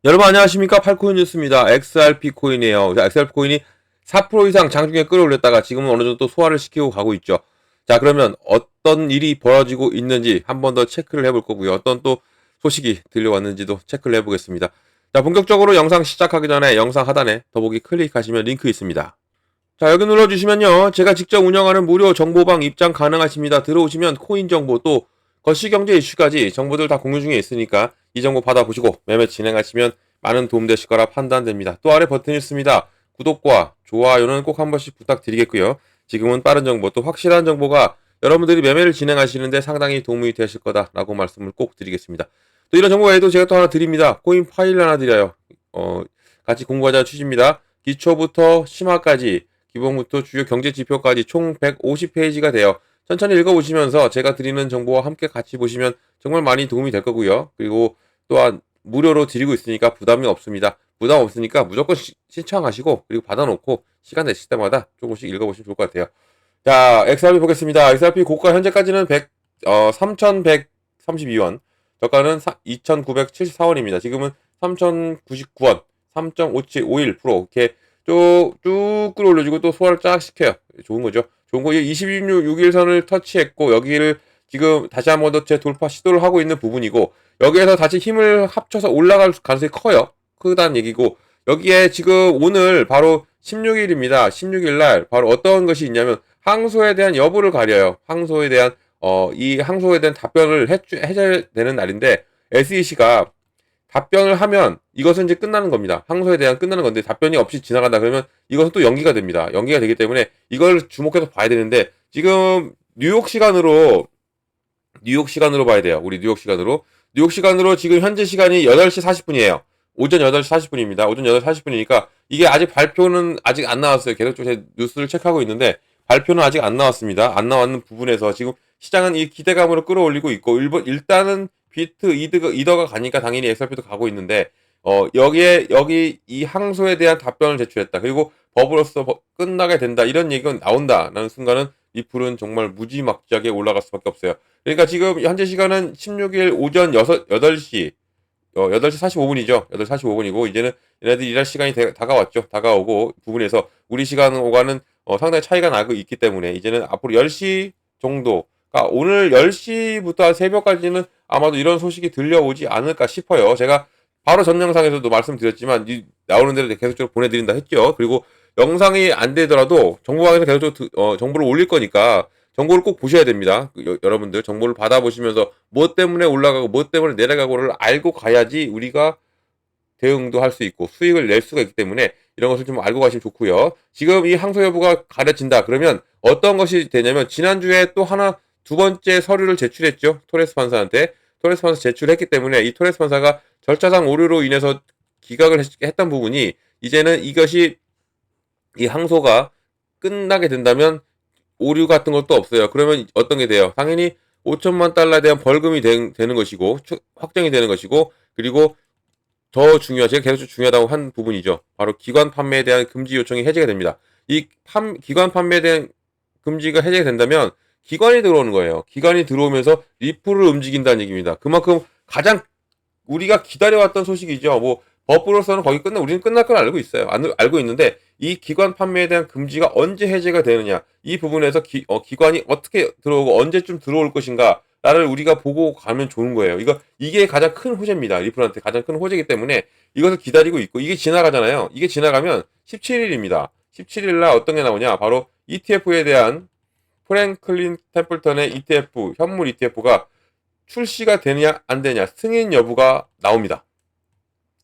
여러분 안녕하십니까? 팔코인 뉴스입니다. XRP 코인이에요. XRP 코인이 4% 이상 장중에 끌어올렸다가 지금은 어느 정도 소화를 시키고 가고 있죠. 자, 그러면 어떤 일이 벌어지고 있는지 한 번 더 체크를 해볼 거고요. 어떤 또 소식이 들려왔는지도 체크를 해보겠습니다. 자, 본격적으로 영상 시작하기 전에 영상 하단에 더보기 클릭하시면 링크 있습니다. 자, 여기 눌러주시면요. 제가 직접 운영하는 무료 정보방 입장 가능하십니다. 들어오시면 코인 정보 또 거시경제 이슈까지 정보들 다 공유 중에 있으니까 이 정보 받아보시고 매매 진행하시면 많은 도움 되실 거라 판단됩니다. 또 아래 버튼이 있습니다. 구독과 좋아요는 꼭 한 번씩 부탁드리겠고요. 지금은 빠른 정보 또 확실한 정보가 여러분들이 매매를 진행하시는데 상당히 도움이 되실 거다라고 말씀을 꼭 드리겠습니다. 또 이런 정보 외에도 제가 또 하나 드립니다. 코인 파일 하나 드려요. 같이 공부하자는 취지입니다. 기초부터 심화까지 기본부터 주요 경제 지표까지 총 150페이지가 돼요. 천천히 읽어보시면서 제가 드리는 정보와 함께 같이 보시면 정말 많이 도움이 될 거고요. 그리고 또한 무료로 드리고 있으니까 부담이 없습니다. 부담 없으니까 무조건 신청하시고 그리고 받아놓고 시간 내실 때마다 조금씩 읽어보시면 좋을 것 같아요. 자, XRP 보겠습니다. XRP 고가 현재까지는 3,132원, 저가는 2,974원입니다. 지금은 3,099원, 3.5751% 이렇게 쭉 끌어올려주고 또 소화를 쫙 시켜요. 좋은 거죠. 좋은 거, 26일선을 터치했고, 여기를 지금 다시 한 번 더 재돌파 시도를 하고 있는 부분이고, 여기에서 다시 힘을 합쳐서 올라갈 가능성이 커요. 크다는 얘기고, 여기에 지금 오늘 바로 16일입니다. 16일날 바로 어떤 것이 있냐면, 항소에 대한 여부를 가려요. 항소에 대한, 이 항소에 대한 답변을 해제되는 날인데, SEC가 답변을 하면 이것은 이제 끝나는 겁니다. 항소에 대한 끝나는 건데 답변이 없이 지나간다 그러면 이것은 또 연기가 됩니다. 연기가 되기 때문에 이걸 주목해서 봐야 되는데 지금 뉴욕 시간으로 봐야 돼요. 우리 뉴욕 시간으로 지금 현재 시간이 8시 40분이에요. 오전 8시 40분입니다. 오전 8시 40분이니까 이게 아직 발표는 아직 안 나왔어요. 계속 제 뉴스를 체크하고 있는데 발표는 아직 안 나왔습니다. 안 나왔는 부분에서 지금 시장은 이 기대감으로 끌어올리고 있고 일단은 비트 이더가 가니까 당연히 XRP도 가고 있는데 여기 이 항소에 대한 답변을 제출했다. 그리고 법으로서 끝나게 된다. 이런 얘기가 나온다라는 순간은 리플은 정말 무지막지하게 올라갈 수밖에 없어요. 그러니까 지금 현재 시간은 16일 오전 8시 45분이죠. 8시 45분이고 이제는 얘네들 일할 시간이 다가왔죠. 다가오고 부분에서 우리 시간과는 상당히 차이가 나고 있기 때문에 이제는 앞으로 10시 정도 오늘 10시부터 새벽까지는 아마도 이런 소식이 들려오지 않을까 싶어요. 제가 바로 전 영상에서도 말씀드렸지만 나오는 대로 계속적으로 보내드린다 했죠. 그리고 영상이 안 되더라도 정보방에서 계속적으로 정보를 올릴 거니까 정보를 꼭 보셔야 됩니다. 여러분들 정보를 받아보시면서 뭐 때문에 올라가고 뭐 때문에 내려가고를 알고 가야지 우리가 대응도 할 수 있고 수익을 낼 수가 있기 때문에 이런 것을 좀 알고 가시면 좋고요. 지금 이 항소 여부가 가려진다. 그러면 어떤 것이 되냐면 지난주에 또 하나 두 번째 서류를 제출했죠. 토레스 판사한테. 토레스 판사 제출했기 때문에 이 토레스 판사가 절차상 오류로 인해서 기각을 했던 부분이 이제는 이것이 이 항소가 끝나게 된다면 오류 같은 것도 없어요. 그러면 어떤 게 돼요? 당연히 5천만 달러에 대한 벌금이 되는 것이고 확정이 되는 것이고 그리고 더 제가 계속 중요하다고 한 부분이죠. 바로 기관 판매에 대한 금지 요청이 해제가 됩니다. 이 기관 판매에 대한 금지가 해제가 된다면 기관이 들어오는 거예요. 기관이 들어오면서 리플을 움직인다는 얘기입니다. 그만큼 가장 우리가 기다려왔던 소식이죠. 뭐 법으로서는 우리는 끝날 건 알고 있어요. 알고 있는데 이 기관 판매에 대한 금지가 언제 해제가 되느냐 이 부분에서 기관이 어떻게 들어오고 언제쯤 들어올 것인가 나를 우리가 보고 가면 좋은 거예요. 이게 가장 큰 호재입니다. 리플한테 가장 큰 호재이기 때문에 이것을 기다리고 있고 이게 지나가잖아요. 이게 지나가면 17일입니다. 17일 날 어떤 게 나오냐 바로 ETF에 대한 프랭클린 템플턴의 ETF 현물 ETF가 출시가 되냐 안 되냐 승인 여부가 나옵니다.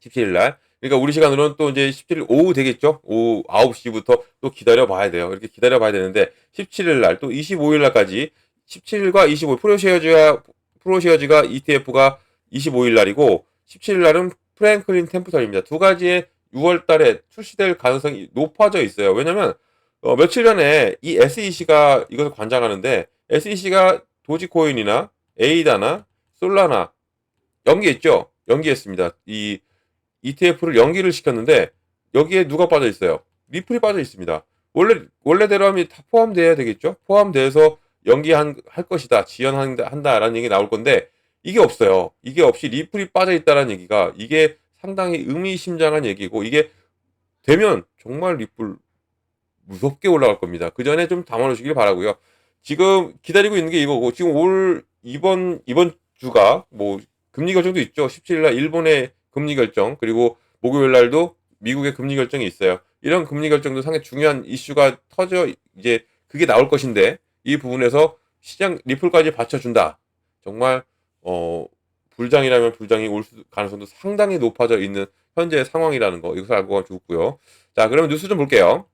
17일 날. 그러니까 우리 시간으로는 또 이제 17일 오후 되겠죠. 오후 9시부터 또 기다려 봐야 돼요. 이렇게 기다려 봐야 되는데 17일 날 또 25일 날까지 17일과 25일 프로시어즈가 ETF가 25일 날이고 17일 날은 프랭클린 템플턴입니다. 두 가지의 6월 달에 출시될 가능성이 높아져 있어요. 왜냐면 며칠 전에 이 SEC가 이것을 관장하는데 SEC가 도지코인이나 에이다나 솔라나 연기했죠. 연기했습니다. 이 ETF를 연기를 시켰는데 여기에 누가 빠져 있어요? 리플이 빠져 있습니다. 원래대로 하면 다 포함돼야 되겠죠. 포함돼서 할 것이다. 한다라는 얘기 나올 건데 이게 없어요. 이게 없이 리플이 빠져 있다라는 얘기가 이게 상당히 의미심장한 얘기고 이게 되면 정말 리플 무섭게 올라갈 겁니다. 그 전에 좀 담아놓으시길 바라고요. 지금 기다리고 있는 게 이거고 지금 이번 주가 뭐 금리 결정도 있죠. 17일 날 일본의 금리 결정 그리고 목요일 날도 미국의 금리 결정이 있어요. 이런 금리 결정도 상당히 중요한 이슈가 터져 이제 그게 나올 것인데 이 부분에서 시장 리플까지 받쳐준다. 정말 불장이라면 불장이 올 가능성도 상당히 높아져 있는 현재 상황이라는 거 이것을 알고 가면 좋고요. 자, 그러면 뉴스 좀 볼게요.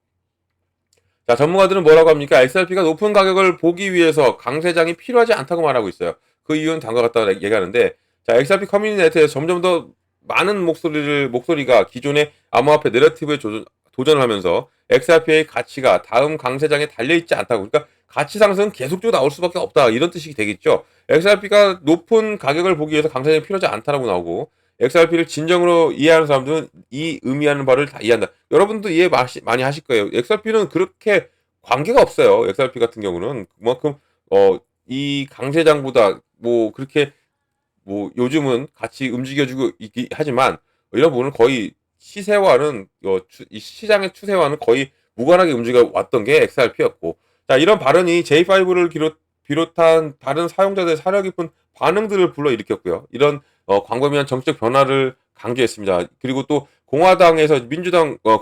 자, 전문가들은 뭐라고 합니까? XRP가 높은 가격을 보기 위해서 강세장이 필요하지 않다고 말하고 있어요. 그 이유는 다음과 같다 얘기하는데, 자, XRP 커뮤니티 네트에서 점점 더 많은 목소리가 기존의 암호화폐 내러티브에 도전을 하면서 XRP의 가치가 다음 강세장에 달려있지 않다고. 그러니까 가치 상승은 계속적으로 나올 수밖에 없다. 이런 뜻이 되겠죠. XRP가 높은 가격을 보기 위해서 강세장이 필요하지 않다라고 나오고, XRP를 진정으로 이해하는 사람들은 이 의미하는 바를 다 이해한다. 여러분도 이해 많이 하실 거예요. XRP는 그렇게 관계가 없어요. XRP 같은 경우는 그만큼 이 강세장보다 뭐 그렇게 뭐 요즘은 같이 움직여주고 있긴 하지만 이런 부분은 거의 시세와는 이 시장의 추세와는 거의 무관하게 움직여 왔던 게 XRP였고, 자, 이런 발언이 J5를 비롯한 다른 사용자들의 사려 깊은 반응들을 불러일으켰고요. 이런 광범위한 정책 변화를 강조했습니다. 그리고 또 공화당에서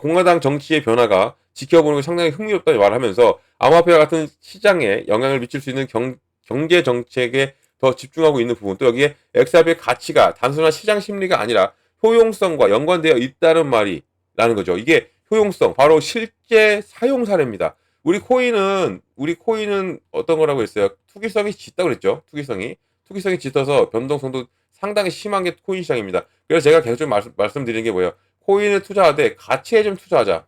공화당 정치의 변화가 지켜보는 게 상당히 흥미롭다고 말하면서 암호화폐와 같은 시장에 영향을 미칠 수 있는 경제 정책에 더 집중하고 있는 부분, 또 여기에 XRP의 가치가 단순한 시장 심리가 아니라 효용성과 연관되어 있다는 말이 라는 거죠. 이게 효용성, 바로 실제 사용 사례입니다. 우리 코인은 어떤 거라고 했어요? 투기성이 짙다고 그랬죠. 투기성이 짙어서 변동성도 상당히 심한 게 코인 시장입니다. 그래서 제가 계속 좀 말씀드리는 게 뭐예요? 코인에 투자하되 가치에 좀 투자하자.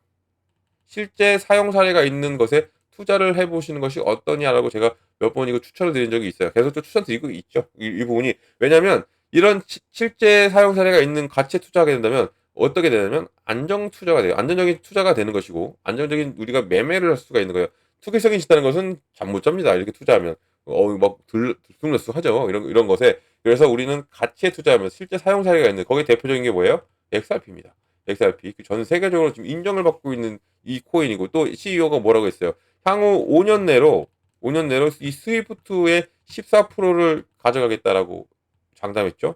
실제 사용 사례가 있는 것에 투자를 해보시는 것이 어떠냐라고 제가 몇 번 이거 추천을 드린 적이 있어요. 계속 또 추천드리고 있죠. 이 부분이. 왜냐면 이런 실제 사용 사례가 있는 가치에 투자하게 된다면 어떻게 되냐면 안정 투자가 돼요. 안정적인 투자가 되는 것이고 안정적인 우리가 매매를 할 수가 있는 거예요. 투기성이 짙다는 것은 잠 못 잡니다. 이렇게 투자하면 막 들쑥날쑥하죠. 이런 것에. 그래서 우리는 가치에 투자하면 실제 사용 사례가 있는 거기에 대표적인 게 뭐예요? XRP입니다. XRP. 전 세계적으로 지금 인정을 받고 있는 이 코인이고, 또 CEO가 뭐라고 했어요? 향후 5년 내로 이 스위프트의 14%를 가져가겠다라고 장담했죠.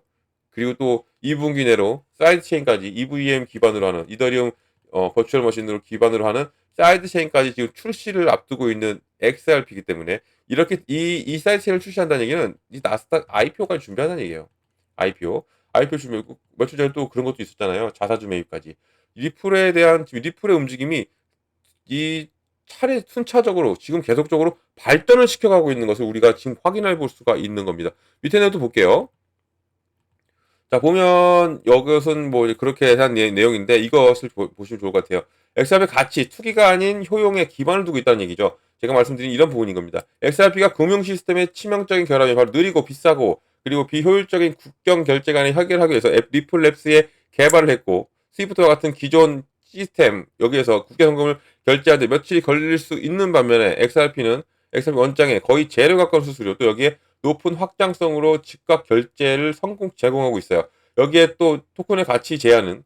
그리고 또 2분기 내로 사이드 체인까지 EVM 기반으로 하는 이더리움 버추얼 머신으로 기반으로 하는 사이드 체인까지 지금 출시를 앞두고 있는 XRP이기 때문에 이렇게 이 사이드 체인을 출시한다는 얘기는 이 나스닥 IPO까지 준비한다는 얘기예요. IPO 준비 며칠 전에 또 그런 것도 있었잖아요. 자사주 매입까지. 리플의 움직임이 이 순차적으로 지금 계속적으로 발전을 시켜가고 있는 것을 우리가 지금 확인해 볼 수가 있는 겁니다. 밑에 내도 볼게요. 자, 보면 이것은 뭐 그렇게 한 내용인데 이것을 보시면 좋을 것 같아요. XRP의 가치, 투기가 아닌 효용에 기반을 두고 있다는 얘기죠. 제가 말씀드린 이런 부분인 겁니다. XRP가 금융 시스템의 치명적인 결함이 바로 느리고 비싸고 그리고 비효율적인 국경 결제 간의 해결하기 위해서 리플랩스에 개발을 했고, 스위프트와 같은 기존 시스템 여기에서 국제 송금을 결제하는데 며칠이 걸릴 수 있는 반면에 XRP 원장에 거의 제로 가까운 수수료, 또 여기에 높은 확장성으로 즉각 결제를 제공하고 있어요. 여기에 또 토큰의 가치 제한은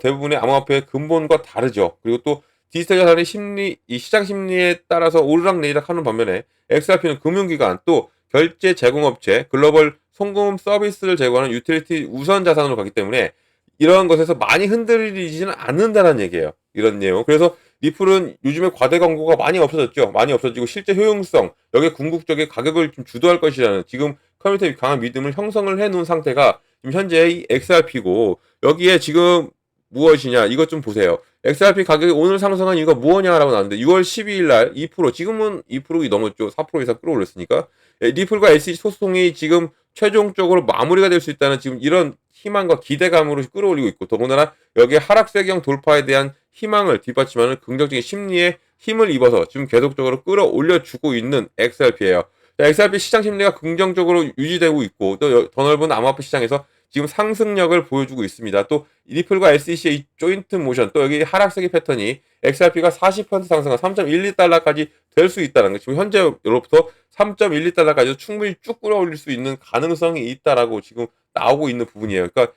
대부분의 암호화폐의 근본과 다르죠. 그리고 또 디지털 자산의 이 시장 심리에 따라서 오르락내리락 하는 반면에 XRP는 금융기관 또 결제 제공업체, 글로벌 송금 서비스를 제공하는 유틸리티 우선 자산으로 가기 때문에 이러한 것에서 많이 흔들리지는 않는다는 얘기예요. 이런 내용. 그래서 리플은 요즘에 과대 광고가 많이 없어졌죠. 많이 없어지고 실제 효용성, 여기에 궁극적인 가격을 좀 주도할 것이라는 지금 커뮤니티에 강한 믿음을 형성을 해놓은 상태가 지금 현재 이 XRP고, 여기에 지금 무엇이냐 이것 좀 보세요. XRP 가격이 오늘 상승한 이유가 무엇냐라고 나왔는데 6월 12일 날 2%, 지금은 2% 넘었죠. 4% 이상 끌어올렸으니까. 리플과 SEC 소송이 지금 최종적으로 마무리가 될 수 있다는 지금 이런 희망과 기대감으로 끌어올리고 있고, 더군다나 여기에 하락세경 돌파에 대한 희망을 뒷받침하는 긍정적인 심리에 힘을 입어서 지금 계속적으로 끌어올려주고 있는 XRP예요. XRP 시장 심리가 긍정적으로 유지되고 있고, 또 더 넓은 암호화폐 시장에서 지금 상승력을 보여주고 있습니다. 또 리플과 SEC의 이 조인트 모션, 또 여기 하락세기 패턴이 XRP가 40% 상승한 3.12달러까지 될 수 있다는 거. 지금 현재로부터 3.12달러까지 충분히 쭉 끌어올릴 수 있는 가능성이 있다라고 지금 나오고 있는 부분이에요. 그러니까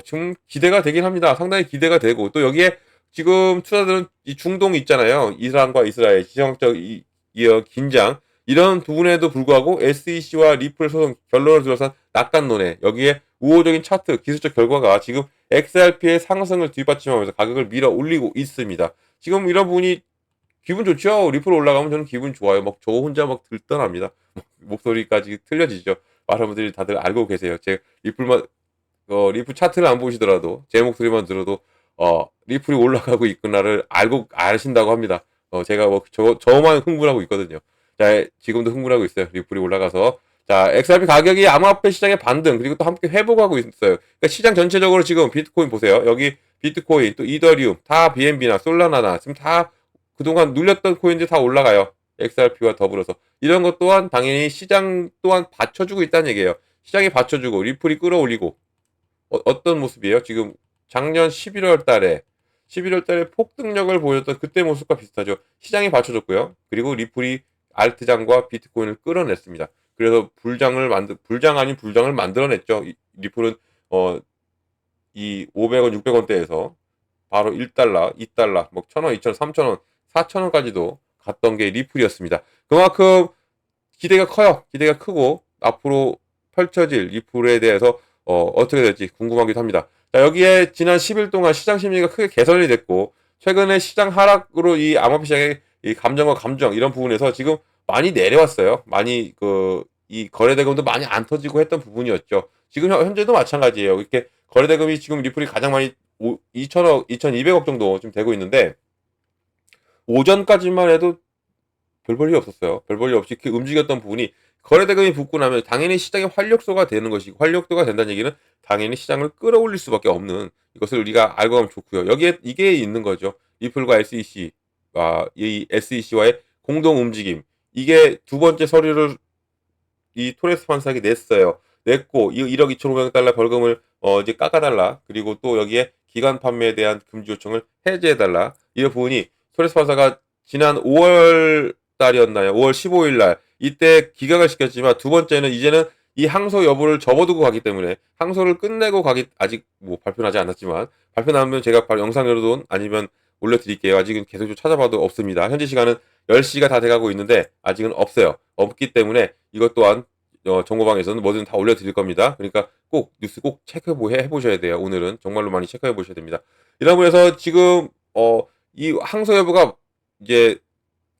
지금 기대가 되긴 합니다. 상당히 기대가 되고 또 여기에 지금 투자들은 이 중동 있잖아요. 이란과 이스라엘 지정학적 긴장 이런 부분에도 불구하고 SEC와 리플 소송 결론을 둘러싼 낙관론에 여기에 우호적인 차트 기술적 결과가 지금 XRP의 상승을 뒷받침하면서 가격을 밀어 올리고 있습니다. 지금 이런 부분이 기분 좋죠? 리플 올라가면 저는 기분 좋아요. 막 저 혼자 막 들떠납니다. 목소리까지 틀려지죠. 많은 분들이 다들 알고 계세요. 제 리플만 리플 차트를 안 보시더라도 제 목소리만 들어도 리플이 올라가고 있구나를 알고 아신다고 합니다. 제가 뭐 저만 흥분하고 있거든요. 자, 지금도 흥분하고 있어요. 리플이 올라가서. 자, XRP 가격이 암호화폐 시장의 반등 그리고 또 함께 회복하고 있어요. 그러니까 시장 전체적으로 지금 비트코인 보세요. 여기 비트코인 또 이더리움 다 BNB나 솔라나나 지금 다 그동안 눌렸던 코인들 다 올라가요. XRP와 더불어서 이런 것 또한 당연히 시장 또한 받쳐주고 있다는 얘기예요. 시장이 받쳐주고 리플이 끌어올리고 어떤 모습이에요? 지금 작년 11월 달에 폭등력을 보였던 그때 모습과 비슷하죠. 시장이 받쳐줬고요. 그리고 리플이 알트장과 비트코인을 끌어냈습니다. 그래서 불장 아닌 불장을 만들어냈죠. 리플은 이 500원, 600원대에서 바로 1달러, 2달러, 뭐 1,000원, 2,000원, 3,000원, 4,000원까지도 갔던 게 리플이었습니다. 그만큼 기대가 커요. 기대가 크고 앞으로 펼쳐질 리플에 대해서 어떻게 될지 궁금하기도 합니다. 자, 여기에 지난 10일 동안 시장 심리가 크게 개선이 됐고 최근에 시장 하락으로 이 암호화폐 시장의 이 감정과 감정 이런 부분에서 지금 많이 내려왔어요. 많이 이 거래대금도 많이 안 터지고 했던 부분이었죠. 지금 현재도 마찬가지예요. 이렇게 거래대금이 지금 리플이 가장 많이 2천억, 2,200억 정도 좀 되고 있는데 오전까지만 해도 별 볼 일 없었어요. 별 볼 일 없이 이렇게 움직였던 부분이 거래대금이 붙고 나면 당연히 시장의 활력소가 되는 것이고 활력도가 된다는 얘기는 당연히 시장을 끌어올릴 수밖에 없는 이것을 우리가 알고 가면 좋고요. 여기에 이게 있는 거죠. 리플과 이 SEC와의 공동 움직임. 이게 두 번째 서류를 이 토레스 판사에게 냈어요. 냈고 1억 2,500억 달러 벌금을 이제 깎아달라. 그리고 또 여기에 기간 판매에 대한 금지 요청을 해제해달라. 이 부분이 토레스 판사가 지난 5월 달이었나요? 5월 15일 날 이때 기각을 시켰지만 두 번째는 이제는 이 항소 여부를 접어두고 가기 때문에 항소를 끝내고 가기 아직 뭐 발표하지 않았지만 발표 나면 제가 바로 영상으로든 아니면 올려드릴게요. 아직은 계속 좀 찾아봐도 없습니다. 현재 시간은 10시가 다 돼가고 있는데 아직은 없어요. 없기 때문에 이것 또한 정보방에서는 뭐든 다 올려드릴 겁니다. 그러니까 꼭 뉴스 꼭 체크해 보셔야 돼요. 오늘은 정말로 많이 체크해 보셔야 됩니다. 이런 부분에서 지금 이 항소 여부가 이제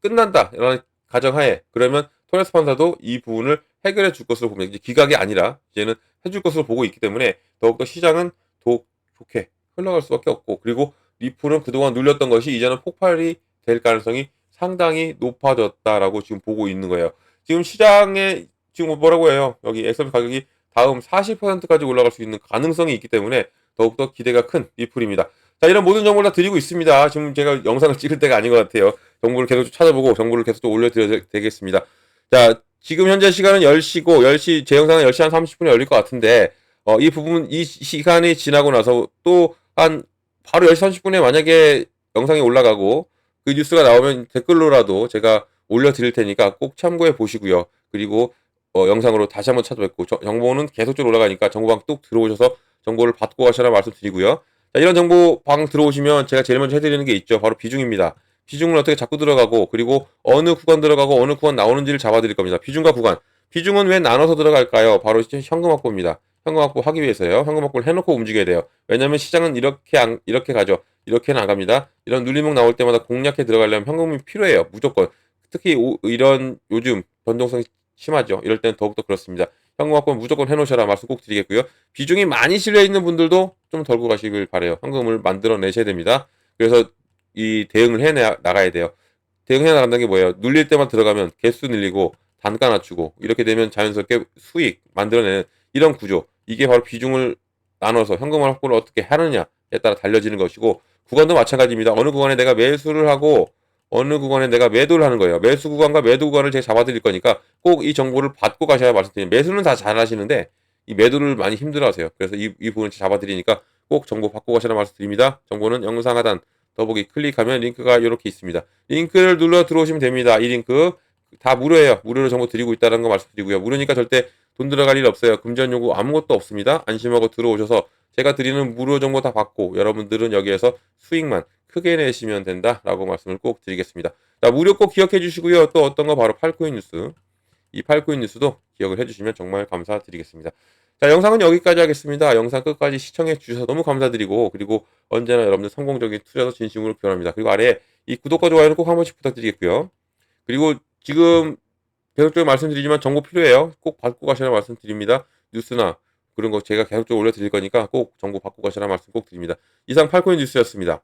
끝난다라는 가정하에 그러면 토레스 판사도 이 부분을 해결해 줄 것으로 보면 이제 기각이 아니라 이제는 해줄 것으로 보고 있기 때문에 더욱더 시장은 더욱 좋게 흘러갈 수밖에 없고 그리고 리플은 그동안 눌렸던 것이 이제는 폭발이 될 가능성이 상당히 높아졌다라고 지금 보고 있는 거예요. 지금 시장에 지금 뭐라고 해요? 여기 XRP 가격이 다음 40%까지 올라갈 수 있는 가능성이 있기 때문에 더욱더 기대가 큰 리플입니다. 자, 이런 모든 정보를 다 드리고 있습니다. 지금 제가 영상을 찍을 때가 아닌 것 같아요. 정보를 계속 찾아보고 정보를 계속 또 올려드려야 되겠습니다. 자, 지금 현재 시간은 10시고 10시 제 영상은 10시 한 30분에 열릴 것 같은데 이 부분 이 시간이 지나고 나서 또 한 바로 10시 30분에 만약에 영상이 올라가고 그 뉴스가 나오면 댓글로라도 제가 올려드릴 테니까 꼭 참고해 보시고요. 그리고 영상으로 다시 한번 찾아뵙고 정보는 계속적으로 올라가니까 정보방 뚝 들어오셔서 정보를 받고 가시라 말씀드리고요. 자, 이런 정보방 들어오시면 제가 제일 먼저 해드리는 게 있죠. 바로 비중입니다. 비중을 어떻게 잡고 들어가고 그리고 어느 구간 들어가고 어느 구간 나오는지를 잡아드릴 겁니다. 비중과 구간. 비중은 왜 나눠서 들어갈까요? 바로 현금 확보입니다. 현금 확보 하기 위해서요. 현금 확보를 해놓고 움직여야 돼요. 왜냐하면 시장은 이렇게 가죠. 이렇게는 안 갑니다. 이런 눌림목 나올 때마다 공략해 들어가려면 현금이 필요해요. 무조건. 특히 이런 요즘 변동성이 심하죠. 이럴 때는 더욱더 그렇습니다. 현금 확보는 무조건 해놓으셔라 말씀 꼭 드리겠고요. 비중이 많이 실려있는 분들도 좀 덜고 가시길 바래요. 현금을 만들어내셔야 됩니다. 그래서 이 대응을 나가야 돼요. 대응해 나간다는 게 뭐예요? 눌릴 때만 들어가면 개수 늘리고 단가 낮추고 이렇게 되면 자연스럽게 수익 만들어내는 이런 구조. 이게 바로 비중을 나눠서 현금 확보를 어떻게 하느냐에 따라 달려지는 것이고 구간도 마찬가지입니다. 어느 구간에 내가 매수를 하고 어느 구간에 내가 매도를 하는 거예요. 매수 구간과 매도 구간을 제가 잡아드릴 거니까 꼭 이 정보를 받고 가셔야 말씀드립니다. 매수는 다 잘 하시는데 이 매도를 많이 힘들어하세요. 그래서 이 부분을 잡아드리니까 꼭 정보 받고 가시라는 말씀 드립니다. 정보는 영상 하단 더보기 클릭하면 링크가 이렇게 있습니다. 링크를 눌러 들어오시면 됩니다. 이 링크 다 무료예요. 무료로 정보 드리고 있다는 거 말씀드리고요. 무료니까 절대 돈 들어갈 일 없어요. 금전 요구 아무것도 없습니다. 안심하고 들어오셔서 제가 드리는 무료 정보 다 받고 여러분들은 여기에서 수익만 크게 내시면 된다라고 말씀을 꼭 드리겠습니다. 자, 무료 꼭 기억해 주시고요. 또 어떤 거 바로 팔코인 뉴스. 이 팔코인 뉴스도 기억을 해주시면 정말 감사드리겠습니다. 자, 영상은 여기까지 하겠습니다. 영상 끝까지 시청해 주셔서 너무 감사드리고 그리고 언제나 여러분들 성공적인 투자도 진심으로 기원합니다. 그리고 아래에 이 구독과 좋아요는 꼭 한 번씩 부탁드리겠고요. 그리고 지금 계속적으로 말씀드리지만 정보 필요해요. 꼭 받고 가시라는 말씀 드립니다. 뉴스나 그런 거 제가 계속적으로 올려드릴 거니까 꼭 정보 받고 가시라는 말씀 꼭 드립니다. 이상 팔코인 뉴스였습니다.